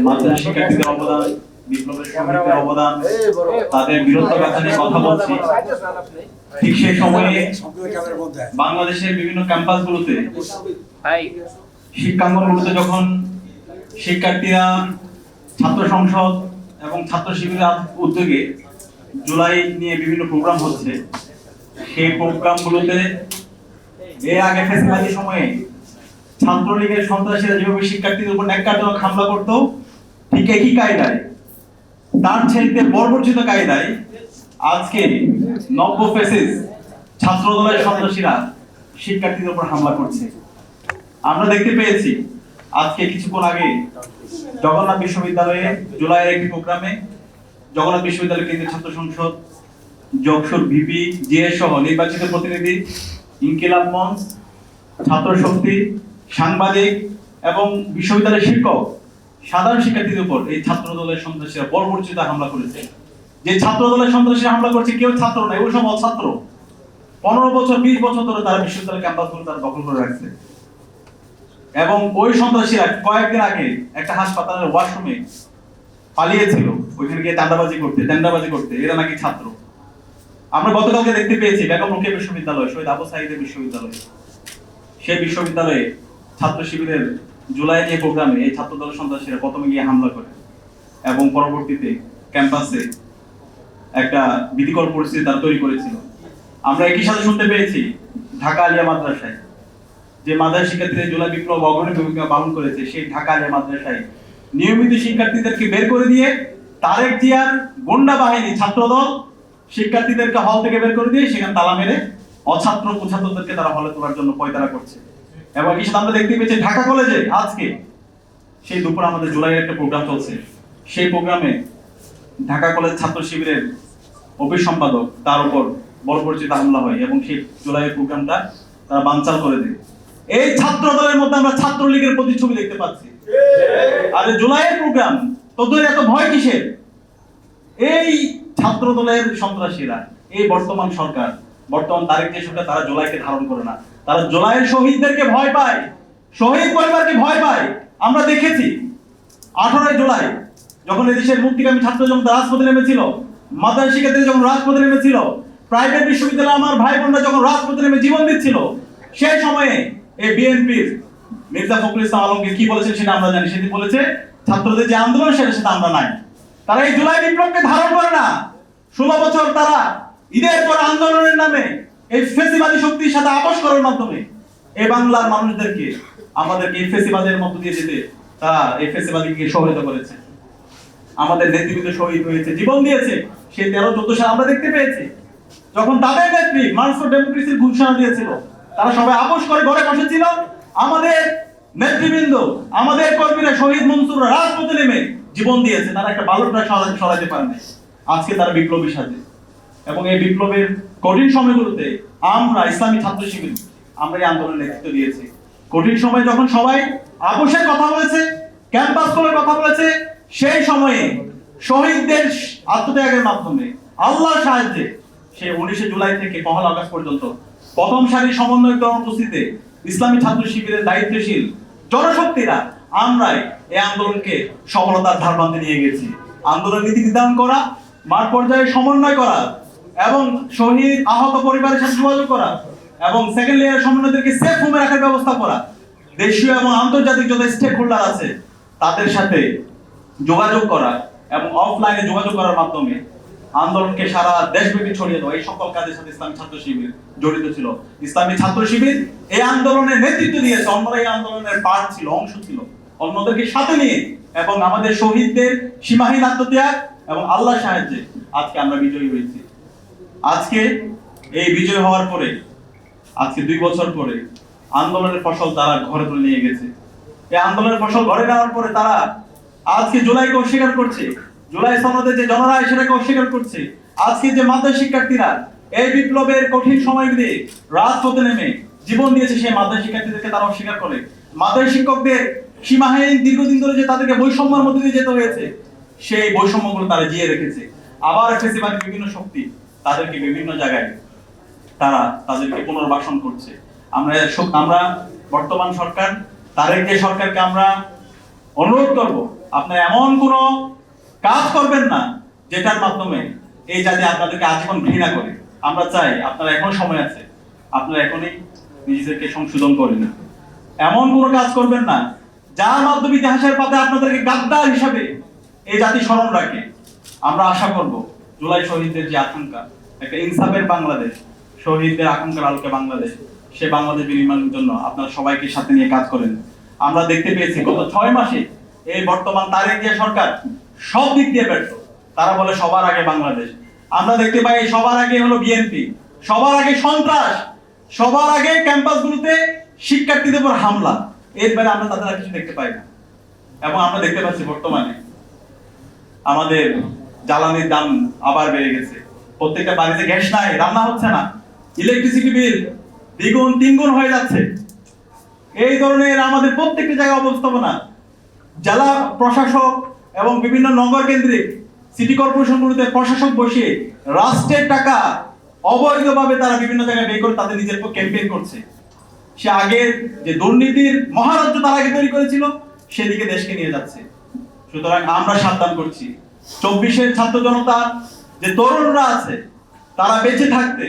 মাদ্রাসা শিক্ষার্থীদের অবদান, বিপ্লবের শহীদদের অবদান, তাদের বীরত্ব গাথা নিয়ে কথা বলছি। ঠিক সেই সময়ে বাংলাদেশের বিভিন্ন ক্যাম্পাসগুলোতে, শিক্ষাঙ্গনগুলোতে যখন শিক্ষার্থীরা ছাত্র সংসদ এবং ছাত্র শিবিরের উদ্যোগে জুলাই নিয়ে বিভিন্ন প্রোগ্রাম হচ্ছে, সেই প্রোগ্রামগুলোতে এর আগে ফেসিবাদী সময়ে ছাত্রলীগের সন্ত্রাসীরা যেভাবে শিক্ষার্থীদের উপর ন্যাক্কারজনক হামলা করতো, ঠিক একই কায়দায়, তার ছেড়ে বর্বরচিত কায়দায় আজকে নব্য ফেসিস ছাত্র দলের সন্ত্রাসীরা শিক্ষার্থীদের উপর হামলা করছে। আমরা দেখতে পেয়েছি আজকে কিছুক্ষণ আগে জগন্নাথ বিশ্ববিদ্যালয়ে জুলাইয়ের একটি প্রোগ্রামে জগন্নাথ বিশ্ববিদ্যালয় কেন্দ্রীয় ছাত্র সংসদ, যশোর ভিপি, জিএস সহ নির্বাচিত প্রতিনিধি, ইনকিলাব মঞ্চ, ছাত্র শক্তি, সাংবাদিক এবং বিশ্ববিদ্যালয়ের শিক্ষক, সাধারণ শিক্ষার্থীদের উপর এই ছাত্র দলের সন্ত্রাসীরা বর্বরচিত হামলা করেছে। যে ছাত্র দলের সন্ত্রাসীরা হামলা করছে কেউ ছাত্র নয়, ওই সব অছাত্র। 15 বছর 20 বছর ধরে তারা বিশ্ববিদ্যালয় ক্যাম্পাসগুলো তারা দখল করে রাখছে এবং ওই সন্ত্রাসীরা কয়েকদিন আগে একটা হাসপাতালের ওয়াশরুমে পালিয়েছিল, ওইখানে গিয়ে টেন্ডারবাজি করতে। এরা নাকি ছাত্র। আমরা গতকালকে দেখতে পেয়েছি বেগম রোকেয়া বিশ্ববিদ্যালয়, শহীদ আবু সাঈদের বিশ্ববিদ্যালয়, সেই বিশ্ববিদ্যালয়ে ছাত্র শিবিরের জুলাই নিয়ে প্রোগ্রামে এই ছাত্র দলের সন্ত্রাসীরা প্রথমে গিয়ে হামলা করে এবং পরবর্তীতে ক্যাম্পাসে একটা ভীতিকর পরিস্থিতি তারা তৈরি করেছিল। আমরা একই সাথে শুনতে পেয়েছি ঢাকা আলিয়া মাদ্রাসায়, যে মাদ্রাসা শিক্ষার্থীদের জুলাই বিপ্লব অগ্রণী ভূমিকা পালন করেছে, সেই ঢাকা আলিয়া মাদ্রাসায় নিয়মিত শিক্ষার্থীদেরকে বের করে দিয়ে তারেক জিয়ার গুন্ডা বাহিনী ছাত্রদল শিক্ষার্থীদেরকে হল থেকে বের করে দিয়ে সেখানে তালা মেরে অছাত্র কুছাত্রদেরকে তারা হলে তোলার জন্য পয়তারা করছে। এবং এই সাথে আমরা দেখতে পেয়েছি ঢাকা কলেজে আজকে সেই দুপুর আমাদের জুলাইয়ের একটা প্রোগ্রাম চলছে, সেই প্রোগ্রামে ঢাকা কলেজ ছাত্র শিবিরের অফিস সম্পাদক তার উপর বর্বরচিত হামলা হয় এবং সেই জুলাইয়ের প্রোগ্রামটা তারা বানচাল করে দেয়। এই ছাত্র দলের মধ্যে আমরা ছাত্রলীগের প্রতিচ্ছবি দেখতে পাচ্ছি। আর জুলাইয়ের প্রোগ্রাম তোদের এত ভয় কিসের? এই ছাত্র দলের সন্ত্রাসীরা, এই বর্তমান সরকার, বর্তমান তারেক জিয়া সরকার, তারা জুলাইকে ধারণ করে না, তারা জুলাইয়ের শহীদদেরকে ভয় পায়, শহীদ পরিবারকে ভয় পায়। আমরা দেখেছি 18 জুলাই যখন এদেশের মুক্তিকামী ছাত্র জনতা রাজপথে নেমেছিল, মাদ্রাসা শিক্ষার্থীরা যখন রাজপথে নেমেছিল, প্রাইভেট বিশ্ববিদ্যালয়ে আমার ভাই বোনরা যখন রাজপথে নেমে জীবন দিচ্ছিল, সেই সময়ে এই বিএনপির মির্জা ফখরুল ইসলাম আলমগীর কি বলেছেন সেটা আমরা জানি। সেদিন বলেছে ছাত্রদের যে আন্দোলন সেটা সেটা আমরা নাই। তারা এই জুলাই বিপ্লবকে ধারণ করে না। 16 বছর তারা ঈদের পর আন্দোলনের নামে এই ফেসিবাদী শক্তির সাথে আপোষ করার মাধ্যমে এই বাংলার মানুষদেরকে, আমাদেরকে এই ফেসিবাদের মধ্য দিয়ে যেতে তারা এই ফেসিবাদীকে সহায়তা করেছে। আমাদের নেতৃবৃন্দ শহীদ হয়েছে, জীবন দিয়েছে। সেই 13-14 সাল আমরা দেখতে পেয়েছি যখন তাদের নেত্রী মার্চ ফর ডেমোক্রেসির ঘোষণা দিয়েছিল, তারা সবাই আপোষ করে ঘরে বসেছিল। আমাদের নেতৃবৃন্দ, আমাদের কর্মীরা, শহীদ মনসুররা রাজপথে নেমে জীবন দিয়েছে, তারা একটা বালকটা সরাতে পারেনি। আজকে তারা বিপ্লবী সাজে এবং এই বিপ্লবের কঠিন সময়গুলোতে আমরা ইসলামী ছাত্র শিবির আমরা এই আন্দোলনের নেতৃত্ব দিয়েছি। কঠিন সময় যখন সবাই আপোষের কথা বলেছে, ক্যাম্পাস খোলার কথা বলেছে, সেই সময়ে শহীদদের আত্মত্যাগের মাধ্যমে আল্লাহর সাহায্যে সেই 19 জুলাই থেকে 1 আগস্ট পর্যন্ত প্রথম সারির সমন্বয়করণ উপস্থিতিতে ইসলামী ছাত্র শিবিরের দায়িত্বশীল জনশক্তিরা আমরাই এই আন্দোলনকে সফলতার ধারবান্ধে নিয়ে গেছি। আন্দোলন নীতি নির্ধারণ করা, মাঠ পর্যায়ে সমন্বয় করা এবং শহীদ আহত পরিবারের সাথে যোগাযোগ করা এবং সেকেন্ড লেয়ার সমন্বয়দেরকে সেফ হোমে রাখার ব্যবস্থা করা, দেশীয় এবং আন্তর্জাতিক যত স্টেক হোল্ডার আছে তাদের সাথে যোগাযোগ করা এবং অফলাইনে যোগাযোগ করার মাধ্যমে আন্দোলনকে সারা দেশব্যাপী ছড়িয়ে দেওয়া, এই সকল কাজের সাথে ইসলামী ছাত্র শিবির জড়িত ছিল। ইসলামী ছাত্র শিবির এই আন্দোলনের নেতৃত্ব দিয়েছে, অন্যরা এই আন্দোলনের পার্ট ছিল, অংশ ছিল, অন্যদেরকে সাথে নিয়ে এবং আমাদের শহীদদের সীমাহীন আত্মত্যাগ এবং আল্লাহর সাহায্যে আজকে আমরা বিজয়ী হয়েছি। আজকে এই বিজয় হওয়ার পরে আজকে 2 বছর পরে আন্দোলনের ফসল তারা ঘরে তুলে নিয়ে গেছে। এই আন্দোলনের ফসল ঘরে নেওয়ার পরে তারা আজকে জুলাইকে অস্বীকার করছে, জুলাই সনদে যে জনরায় সেটাকে অস্বীকার করছে। আজকে যে মাদ্রাসা শিক্ষার্থীরা এই বিপ্লবের কঠিন সময়গুলি রাজপথে নেমে জীবন দিয়েছে, সেই মাদ্রাসা শিক্ষার্থীদেরকে তারা অস্বীকার করে। মাদ্রাসা শিক্ষকদের সীমাহীন দীর্ঘদিন ধরে যে তাদেরকে বৈষম্যের মধ্যে দিয়ে যেতে হয়েছে, সেই বৈষম্যগুলো তারা জিয়ে রেখেছে। আবার ফেসিবাদী বিভিন্ন শক্তি তাদেরকে বিভিন্ন জায়গায় তারা তাদেরকে পুনর্বাসন করছে। আমরা বর্তমান সরকার, তারেক যে সরকারকে আমরা অনুরোধ করব আপনি এমন কোনো কাজ করবেন না যেটার মাধ্যমে এই জাতি আপনাদেরকে আজীবন ঘৃণা করে। আমরা চাই আপনারা এখন সময় আছে, আপনারা এখনই নিজেদেরকে সংশোধন করেন। এমন কোনো কাজ করবেন না যার মাধ্যমে ইতিহাসের পাতায় আপনাদেরকে গাদ্দার হিসাবে এই জাতি স্মরণ রাখে। আমরা আশা করব জুলাই শহীদদের যে আকাঙ্ক্ষা, একটা ইনসাফের বাংলাদেশ, শহীদদের আকাঙ্ক্ষার আলোকে বাংলাদেশ, সে বাংলাদেশ বিনির্মাণের জন্য আপনারা সবাইকে সাথে নিয়ে কাজ করেন। আমরা দেখতে পেয়েছি গত 6 মাসে এই বর্তমান তারেক জিয়া সরকার সব দিক দিয়ে ব্যর্থ। তারা বলে সবার আগে বাংলাদেশ, আমরা দেখতে পাই সবার আগে হলো বিএনপি, সবার আগে সন্ত্রাস, সবার আগে ক্যাম্পাসগুলোতে শিক্ষার্থীদের উপর হামলা। এর বাইরে আমরা তাদের আর কিছু দেখতে পাই না। এবং আমরা দেখতে পাচ্ছি বর্তমানে আমাদের জ্বালানির দাম আবার বেড়ে গেছে। প্রত্যেকটা বাড়িতে গ্যাস নাই, রান্না হচ্ছে না, ইলেকট্রিসিটি বিল দ্বিগুণ তিনগুণ হয়ে যাচ্ছে। এই ধরনের আমাদের প্রত্যেকটা জায়গায় অবস্থাপনা, জেলা প্রশাসক এবং বিভিন্ন নগর কেন্দ্রিক সিটি কর্পোরেশনগুলোতে প্রশাসক বসিয়ে রাষ্ট্রের টাকা অবৈধভাবে তারা বিভিন্ন জায়গায় ব্যয় করে তাদের নিজের ক্যাম্পেইন করছে। সে আগের যে দুর্নীতির মহারাজ্য তারা আগে তৈরি করেছিল সেদিকে দেশকে নিয়ে যাচ্ছে। সুতরাং আমরা সাবধান করছি, 24-এর ছাত্র জনতা যে তরুণরা আছে তারা বেঁচে থাকতে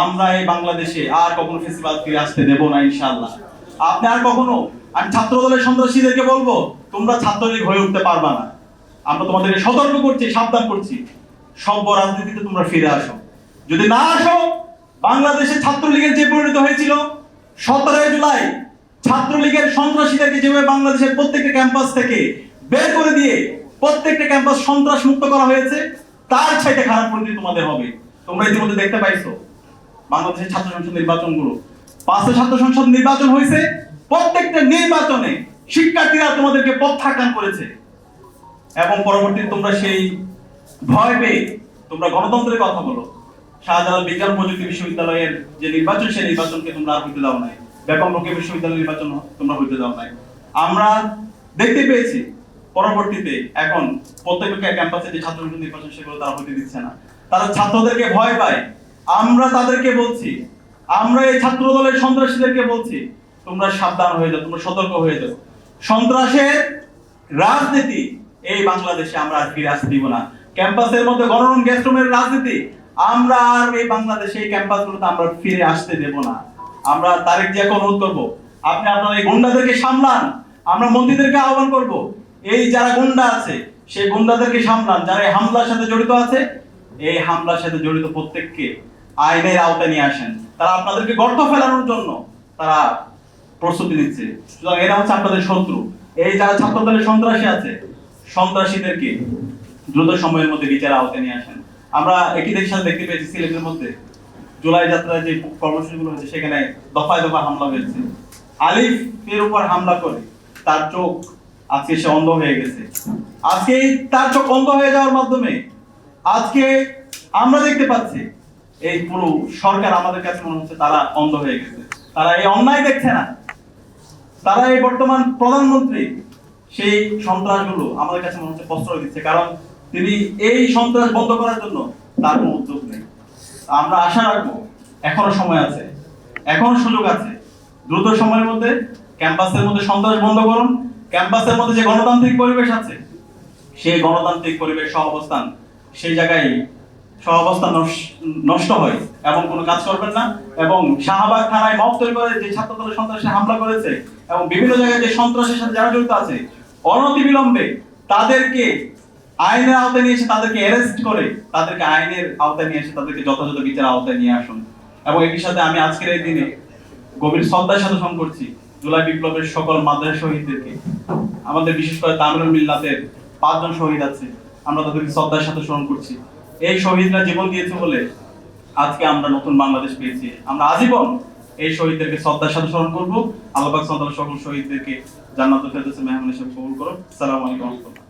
আমরা এই বাংলাদেশে আর কখনো ফেসিবাদ ফিরে আসতে দেব না ইনশাআল্লাহ। আপনি আর কখনো, আমি ছাত্র দলের সন্ত্রাসীদেরকে বলবো তোমরা ছাত্রলীগ হয়ে উঠতে পারবা না। আমরা তোমাদেরকে সতর্ক করছি, সাবধান করছি, সভ্য রাজনীতিতে তোমরা ফিরে আসো। যদি না আসো, বাংলাদেশে ছাত্রলীগের যে পরিণত হয়েছিল 17 জুলাই ছাত্রলীগের সন্ত্রাসীদেরকে যেভাবে বাংলাদেশের প্রত্যেকটা ক্যাম্পাস থেকে বের করে দিয়ে প্রত্যেকটা ক্যাম্পাস সন্ত্রাস মুক্ত করা হয়েছে, তার চাইতে খারাপ পরিণতি তোমাদের হবে। তোমরা ইতিমধ্যে দেখতে পাইছো বাংলাদেশের ছাত্র সংসদ নির্বাচনগুলো, 5টা ছাত্র সংসদ নির্বাচন হয়েছে, প্রত্যেকটা নির্বাচনে শিক্ষার্থীরা তোমাদেরকে প্রত্যাখ্যান করেছে। এবং পরবর্তীতে তোমরা সেই ভয় পেয়ে তোমরা গণতন্ত্রের কথা বলো। শাহজালাল বিজ্ঞান প্রযুক্তি বিশ্ববিদ্যালয়ের যে নির্বাচন, সেই নির্বাচনকে তোমরা আর হইতে দাও নাই। বেগম রোকেয়া বিশ্ববিদ্যালয়ের নির্বাচন তোমরা হইতে দাও নাই। আমরা দেখতে পেয়েছি পরবর্তীতে এখন প্রত্যেকটা ক্যাম্পাসে যে ছাত্র সংসদ নির্বাচন সেগুলো তারা হইতে দিচ্ছে না, তারা ছাত্রদেরকে ভয় পায়। আমরা তাদেরকে বলছি, আমরা এই ছাত্র দলের সন্ত্রাসীদেরকে বলছি তোমরা সাবধান হয়ে যাও, তোমরা সতর্ক হয়ে যাও। সন্ত্রাসের রাজনীতি এই বাংলাদেশে আমরা আর ফিরে আসতে দিব না। ক্যাম্পাসের মধ্যে গণরুম গেস্টরুমের রাজনীতি আমরা আর এই বাংলাদেশে এই ক্যাম্পাসগুলোতে আমরা ফিরে আসতে দেব না। আমরা তারেক জিয়াকে অনুরোধ করব, আপনি আপনার এই গুন্ডাদেরকে সামলান। আমরা মন্ত্রীদেরকে আহ্বান করব, এই যারা গুন্ডা আছে সেই গুন্ডাদেরকে সামলান। যারা এই হামলার সাথে জড়িত আছে, এই হামলার সাথে জড়িত প্রত্যেককে আইনের আওতায় নিয়ে আসেন। তারা আপনাদেরকে গর্ত ফেলানোর জন্য তারা প্রস্তুতি নিচ্ছে। সুতরাং এরা হচ্ছে আপনাদের শত্রু। এই যারা ছাত্র দলের সন্ত্রাসী আছে, সন্ত্রাসীদেরকে দ্রুত সময়ের মধ্যে বিচারের আওতায় নিয়ে আসেন। আমরা একই দেশের সাথে দেখতে পেয়েছি সিলেটের মধ্যে জুলাই যাত্রায় যে কর্মসূচিগুলো হয়েছে সেখানে দফায় দফায় হামলা হয়েছে। আলিফ এর উপর হামলা করে তার চোখ আজকে সে অন্ধ হয়ে গেছে। আজকে তার চোখ অন্ধ হয়ে যাওয়ার মাধ্যমে আজকে আমরা দেখতে পাচ্ছি এই পুরো সরকার আমাদের কাছে মনে হচ্ছে তারা অন্ধ হয়ে গেছে। তারা এই অন্যায় দেখছে না। তারা এই বর্তমান প্রধানমন্ত্রী সেই সন্ত্রাসগুলো আমাদের কাছে মনে হচ্ছে প্রশ্রয় দিচ্ছে, কারণ তিনি এই সন্ত্রাস বন্ধ করার জন্য তার কোনো উদ্যোগ নেই। আমরা আশা রাখবো এখনো সময় আছে, এখনো সুযোগ আছে। দ্রুত সময়ের মধ্যে ক্যাম্পাসের মধ্যে সন্ত্রাস বন্ধ করুন। ক্যাম্পাসের মধ্যে যে গণতান্ত্রিক পরিবেশ আছে সেই গণতান্ত্রিক পরিবেশ সহাবস্থান, সেই জায়গায় সহাবস্থান নষ্ট হয় এবং কোনো কাজ করবেন না। এবং শাহবাগ থানায় মব তৈরি করে যে ছাত্র দলের সন্ত্রাসে হামলা করেছে এবং বিভিন্ন জায়গায় যে সন্ত্রাসের সাথে যারা জড়িত আছে, অনতিবিলম্বে তাদেরকে আইনের আওতায় নিয়ে এসে তাদেরকে অ্যারেস্ট করে তাদেরকে আইনের আওতায় নিয়ে এসে তাদেরকে যথাযথ বিচারের আওতায় নিয়ে আসুন। এবং একই সাথে আমি আজকের এই দিনে গভীর শ্রদ্ধার সাথে স্মরণ করছি জুলাই বিপ্লবের সকল মাদ্রাসা শহীদদেরকে। আমাদের বিশেষ করে তামিলুল মিল্লাতের 5 জন শহীদ আছে, আমরা তাদেরকে শ্রদ্ধার সাথে স্মরণ করছি। এই শহীদরা জীবন দিয়েছে বলে আজকে আমরা নতুন বাংলাদেশ পেয়েছি। আমরা আজীবন এই শহীদদেরকে শ্রদ্ধার সাথে স্মরণ করবো। আল্লাহ পাক সকল শহীদদেরকে জান্নাতুল ফেরদৌসে মেহমান হিসেবে কবুল করুন। আসসালামু আলাইকুম।